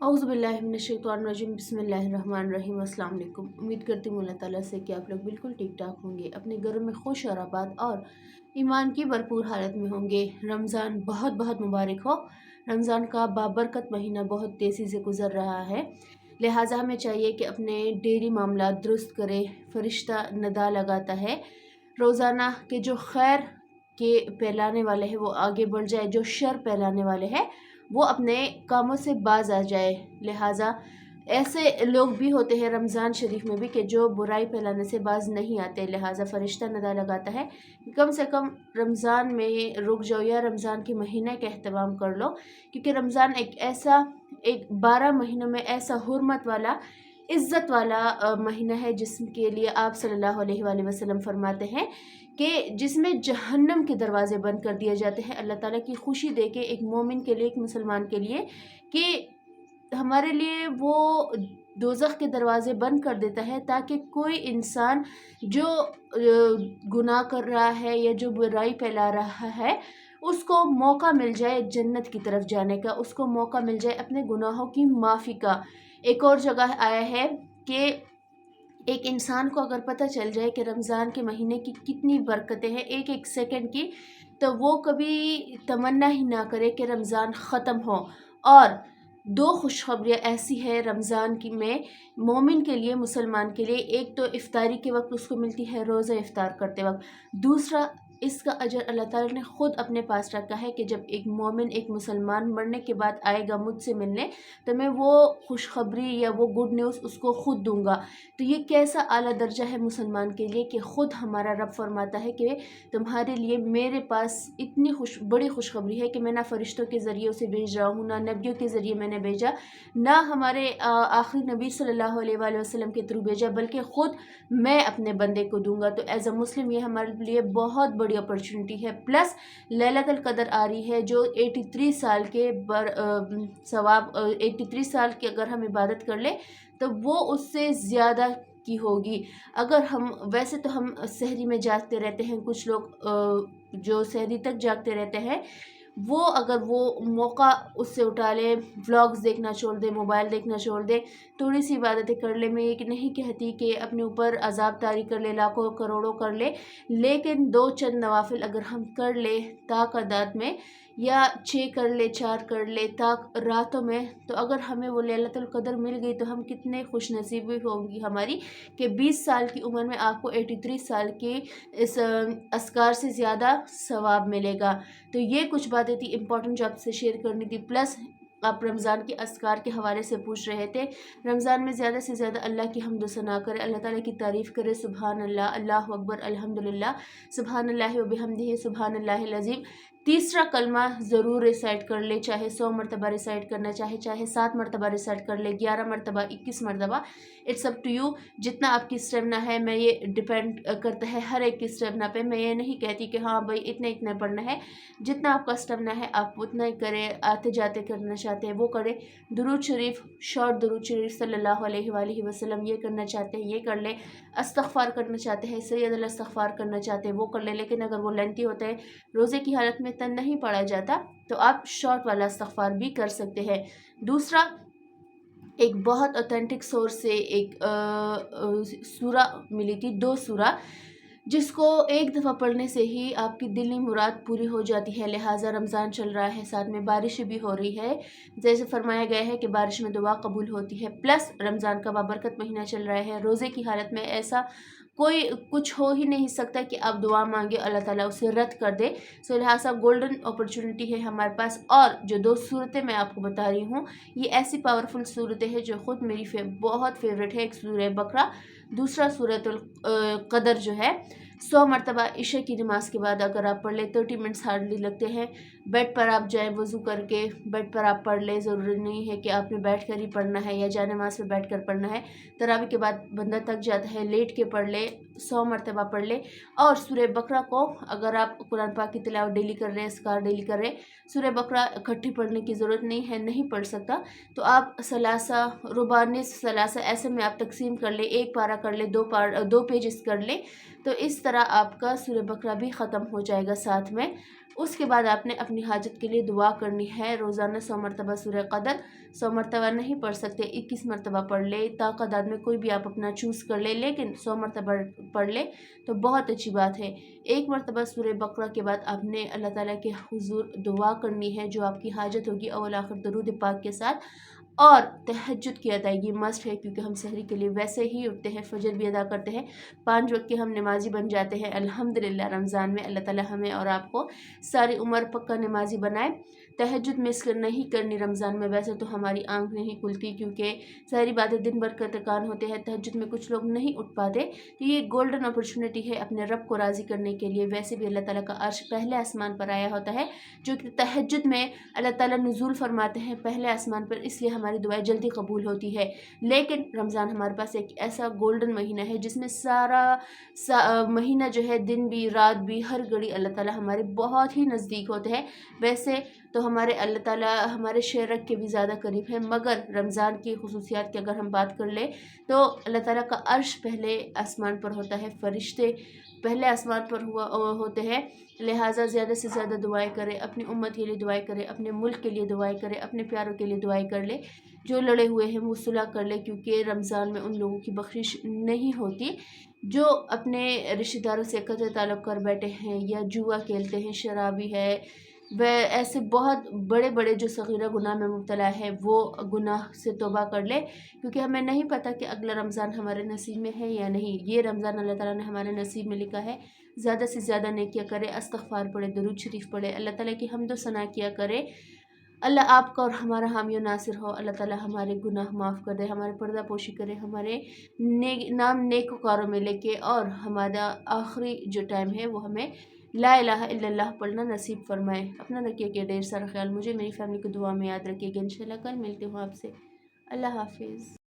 औज़ुबिल्लाहिमिनश्शैतानिर्रजीम बिस्मिल्लाहिर्रहमानिर्रहीम। अस्सलाम वालेकुम। उम्मीद करती हूँ अल्लाह ताला से कि आप लोग बिल्कुल ठीक ठाक होंगे, अपने घरों में खुश और आबाद और ईमान की भरपूर हालत में होंगे। रमज़ान बहुत बहुत मुबारक हो। रमज़ान का बाबरकत महीना बहुत तेज़ी से गुज़र रहा है, लिहाजा हमें चाहिए कि अपने डेली मामला दुरुस्त करें। फ़रिश्ता नदा लगाता है रोज़ाना के जो खैर के फैलाने वाले हैं वो आगे बढ़ जाए, जो शर फैलाने वाले हैं वो अपने कामों से बाज आ जाए। लिहाजा ऐसे लोग भी होते हैं रमज़ान शरीफ में भी कि जो बुराई फैलाने से बाज नहीं आते। लिहाजा फ़रिश्ता नदा लगाता है कम से कम रमज़ान में रुक जाओ या रमज़ान के महीने का एहतमाम कर लो, क्योंकि रमज़ान एक 12 महीनों में ऐसा हुर्मत वाला इज़्ज़त वाला महीना है जिसके लिए आप सल्लल्लाहु अलैहि वसल्लम फरमाते हैं कि जिसमें जहन्नम के दरवाज़े बंद कर दिए जाते हैं। अल्लाह ताला की खुशी दे के एक मोमिन के लिए, एक मुसलमान के लिए, कि हमारे लिए वो दोज़ख के दरवाज़े बंद कर देता है ताकि कोई इंसान जो गुनाह कर रहा है या जो बुराई फैला रहा है उसको मौका मिल जाए जन्नत की तरफ जाने का, उसको मौका मिल जाए अपने गुनाहों की माफ़ी का। एक और जगह आया है कि एक इंसान को अगर पता चल जाए कि रमज़ान के महीने की कितनी बरकतें हैं एक एक सेकंड की, तो वो कभी तमन्ना ही ना करे कि रमज़ान ख़त्म हो। और दो खुशखबरियाँ ऐसी है रमज़ान की में मोमिन के लिए, मुसलमान के लिए। एक तो इफ्तारी के वक्त उसको मिलती है रोज़ा इफ्तार करते वक्त, दूसरा इसका अजर अल्लाह ताला ने ख़ुद अपने पास रखा है कि जब एक मोमिन, एक मुसलमान मरने के बाद आएगा मुझसे मिलने, तो मैं वो खुशखबरी या वो गुड न्यूज़ उसको ख़ुद दूंगा। तो ये कैसा आला दर्जा है मुसलमान के लिए कि ख़ुद हमारा रब फरमाता है कि तुम्हारे लिए मेरे पास इतनी बड़ी खुशखबरी है कि मैं ना फ़रिश्तों के ज़रिए उसे भेज रहा हूँ, ना नबियों के ज़रिए मैंने भेजा, ना हमारे आखिरी नबी सल्लल्लाहु अलैहि वसल्लम के थ्रू भेजा, बल्कि ख़ुद मैं अपने बंदे को दूंगा। तो एज़ अ मुस्लिम ये हमारे लिए बहुत बड़ी अपॉर्चुनिटी है। प्लस लैलतुल क़द्र आ रही है जो 83 साल के सवाब 83 साल की अगर हम इबादत कर ले तो वो उससे ज़्यादा की होगी। अगर हम वैसे तो हम सहरी में जागते रहते हैं, कुछ लोग जो सहरी तक जागते रहते हैं वो अगर वो मौका उससे उठा ले, व्लॉग्स देखना छोड़ दे, मोबाइल देखना छोड़ दे, थोड़ी सी इबादतें कर ले। मैं ये नहीं कहती कि अपने ऊपर अजाब तारी कर ले, लाखों करोड़ों कर ले, लेकिन दो चंद नवाफिल अगर हम कर ले ताक़दात में, या 6 कर ले, 4 कर ले ताक रातों में, तो अगर हमें वो लैलतुल क़द्र मिल गई तो हम कितने खुश नसीब होंगी हमारी कि 20 साल की उम्र में आपको 83 साल के इस अस्कार से ज़्यादा सवाब मिलेगा। तो ये कुछ बातें थी इम्पॉर्टेंट जो आपसे शेयर करनी थी। प्लस आप रमज़ान के अस्कार के हवाले से पूछ रहे थे। रमज़ान में ज़्यादा से ज़्यादा अल्लाह की हम्द व सना करें, अल्लाह ताला की तारीफ़ करें। सुबहान अल्लाह, अल्लाहु अकबर, अल्हम्दुलिल्लाह, सुबहान अल्लाहि व बिहम्दिही, सुबहान अल्लाहिल अज़ीम। तीसरा कलमा ज़रूर रिसाइट कर ले, चाहे 100 मरतबा रिसाइट करना चाहे 7 मरतबा रिसाइट कर ले, 11 मरतबा, 21 मरतबा, इट्स अप टू यू, जितना आपकी स्टेमिना है। मैं ये डिपेंड करता है हर एक की स्टेमिना पे। मैं ये नहीं कहती कि हाँ भाई इतने इतने पढ़ना है, जितना आपका स्टेमिना है आप उतना ही करें। आते जाते करना चाहते हैं वो करें। दुरूद शरीफ, शॉर्ट दुरूद शरीफ सल्लल्लाहु अलैहि वसल्लम ये करना चाहते हैं ये कर ले। इस्तग़फ़ार करना चाहते हैं, सैयदुल इस्तग़फ़ार करना चाहते हैं वो कर ले। लेकिन अगर वो लेंथी होता है, रोज़े की हालत में तन नहीं पड़ा जाता, तो आप शॉर्ट वाला इस्तग़फ़ार भी कर सकते हैं। दूसरा, एक बहुत ऑथेंटिक सोर्स से एक सूरा मिली थी, 2 सूरा, जिसको एक दफ़ा पढ़ने से ही आपकी दिली मुराद पूरी हो जाती है। लिहाजा रमज़ान चल रहा है, साथ में बारिश भी हो रही है, जैसे फरमाया गया है कि बारिश में दुआ कबूल होती है। प्लस रमज़ान का बाबरकत महीना चल रहा है, रोज़े की हालत में ऐसा कोई कुछ हो ही नहीं सकता कि आप दुआ मांगे अल्लाह ताला उसे रद्द कर दे। सो लिहाजा गोल्डन अपॉर्चुनिटी है हमारे पास। और जो 2 सूरतें मैं आपको बता रही हूँ ये ऐसी पावरफुल सूरतें हैं जो ख़ुद मेरी बहुत फेवरेट है। एक सूरह बकरा, दूसरा सूरतुल क़दर जो है 100 मरतबा इशा की नमाज़ के बाद अगर आप पढ़ लें, 30 मिनट्स हार्डली लगते हैं। बेड पर आप जाएं, वज़ू करके बेड पर आप पढ़ लें, ज़रूरी नहीं है कि आपने बैठ कर ही पढ़ना है या जा नमाज़ में बैठ कर पढ़ना है। तरावी के बाद बंदा थक जाता है, लेट के पढ़ ले, 100 मरतबा पढ़ ले। और सूरह बकरा को अगर आप कुरान पाक की तिलावत डेली कर रहे हैं, अस्कार डेली कर रहे हैं, सूरह बकरा इकट्ठी पढ़ने की ज़रूरत नहीं है, नहीं पढ़ सकता तो आप सलासा, रुबानिस, सलासा ऐसे में आप तकसीम कर ले, 1 पारा कर ले, 2 पेजेस कर ले, तो इस तरह आपका सूरह बकरा भी ख़त्म हो जाएगा साथ में। اس کے بعد آپ نے اپنی حاجت کے لیے دعا کرنی ہے۔ روزانہ 100 مرتبہ سورہ قدر، 100 مرتبہ نہیں پڑھ سکتے 21 مرتبہ پڑھ لے، تعداد میں کوئی بھی آپ اپنا چوز کر لے، لیکن 100 مرتبہ پڑھ لے تو بہت اچھی بات ہے۔ 1 مرتبہ سورہ بقرہ کے بعد آپ نے اللہ تعالیٰ کے حضور دعا کرنی ہے، جو آپ کی حاجت ہوگی، اول آخر درود پاک کے ساتھ۔ اور تہجد کی ادائیگی مسٹ ہے، کیونکہ ہم سحری کے لیے ویسے ہی اٹھتے ہیں، فجر بھی ادا کرتے ہیں، 5 وقت کے ہم نمازی بن جاتے ہیں الحمدللہ رمضان میں۔ اللہ تعالیٰ ہمیں اور آپ کو ساری عمر پکا نمازی بنائے۔ تہجد مس نہیں کرنی رمضان میں، ویسے تو ہماری آنکھ نہیں کھلتی، کیونکہ ساری باتیں دن بھر کا تکان ہوتے ہیں، تہجد میں کچھ لوگ نہیں اٹھ پاتے، تو یہ گولڈن اپرچونٹی ہے اپنے رب کو راضی کرنے کے لیے۔ ویسے بھی اللہ تعالیٰ کا عرش پہلے آسمان پر آیا ہوتا ہے، جو کہ تہجد میں اللہ تعالیٰ نزول فرماتے ہیں پہلے آسمان پر، اس لیے ہماری دعائیں جلدی قبول ہوتی ہے۔ لیکن رمضان ہمارے پاس ایک ایسا گولڈن مہینہ ہے جس میں سارا مہینہ جو ہے، دن بھی رات بھی، ہر گھڑی اللہ تعالیٰ ہمارے بہت ہی نزدیک ہوتے ہیں۔ ویسے تو ہمارے اللہ تعالیٰ ہمارے شہرک کے بھی زیادہ قریب ہیں، مگر رمضان کی خصوصیات کی اگر ہم بات کر لیں تو اللہ تعالیٰ کا عرش پہلے آسمان پر ہوتا ہے، فرشتے پہلے آسمان پر ہوتے ہیں، لہٰذا زیادہ سے زیادہ دعائیں کریں، اپنی امت کے لیے دعائیں کریں، اپنے ملک کے لیے دعائیں کریں، اپنے پیاروں کے لیے دعائیں کر لیں، جو لڑے ہوئے ہیں وہ صلح کر لیں، کیونکہ رمضان میں ان لوگوں کی بخشش نہیں ہوتی جو اپنے رشتہ داروں سے قطع تعلق کر بیٹھے ہیں، یا جوا کھیلتے ہیں، شرابی ہے، وہ ایسے بہت بڑے بڑے جو صغیرہ گناہ میں مبتلا ہے، وہ گناہ سے توبہ کر لے، کیونکہ ہمیں نہیں پتہ کہ اگلا رمضان ہمارے نصیب میں ہے یا نہیں۔ یہ رمضان اللہ تعالیٰ نے ہمارے نصیب میں لکھا ہے، زیادہ سے زیادہ نیکیاں کرے، استغفار پڑھے، درود شریف پڑھے، اللہ تعالیٰ کی حمد و ثنا کیا کرے۔ اللہ آپ کا اور ہمارا حامی و ناصر ہو، اللہ تعالیٰ ہمارے گناہ معاف کر دے، ہمارے پردہ پوشی کرے، ہمارے نام نیک وکاروں میں لے کے، اور ہمارا آخری جو ٹائم ہے وہ ہمیں لا الہ الا اللہ پڑھنا نصیب فرمائے۔ اپنا رکھیے کہ ڈھیر سارا خیال، مجھے میری فیملی کو دعا میں یاد رکھیے گا۔ انشاءاللہ کل ملتے ہوں آپ سے۔ اللہ حافظ۔